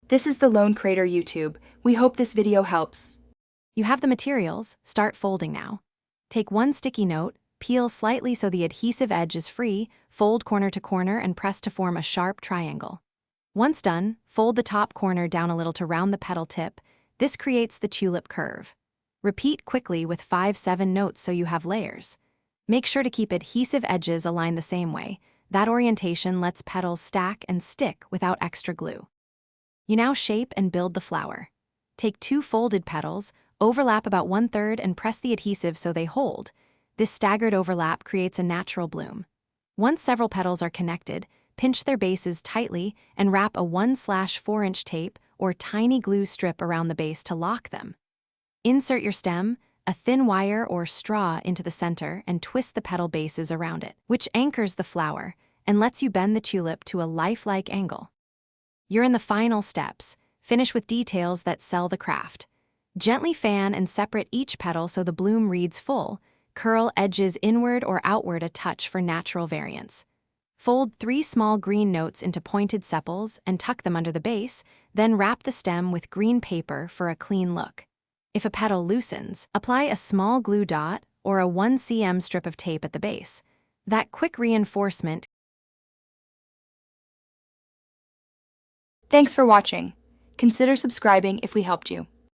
This is the Lone Crater YouTube. We hope this video helps. You have the materials, start folding now. Take one sticky note, peel slightly so the adhesive edge is free, fold corner to corner and press to form a sharp triangle. Once done, fold the top corner down a little to round the petal tip. This creates the tulip curve. Repeat quickly with 5-7 notes so you have layers. Make sure to keep adhesive edges aligned the same way. That orientation lets petals stack and stick without extra glue. You now shape and build the flower. Take 2 folded petals, overlap about 1/3 and press the adhesive so they hold. This staggered overlap creates a natural bloom. Once several petals are connected, pinch their bases tightly and wrap a 1/4-inch tape or tiny glue strip around the base to lock them. Insert your stem, a thin wire or straw into the center and twist the petal bases around it, which anchors the flower and lets you bend the tulip to a lifelike angle. You're in the final steps. Finish with details that sell the craft. Gently fan and separate each petal so the bloom reads full. Curl edges inward or outward a touch for natural variance. Fold 3 small green notes into pointed sepals and tuck them under the base, then wrap the stem with green paper for a clean look. If a petal loosens, apply a small glue dot or a 1 cm strip of tape at the base. That quick reinforcement. Thanks for watching. Consider subscribing if we helped you.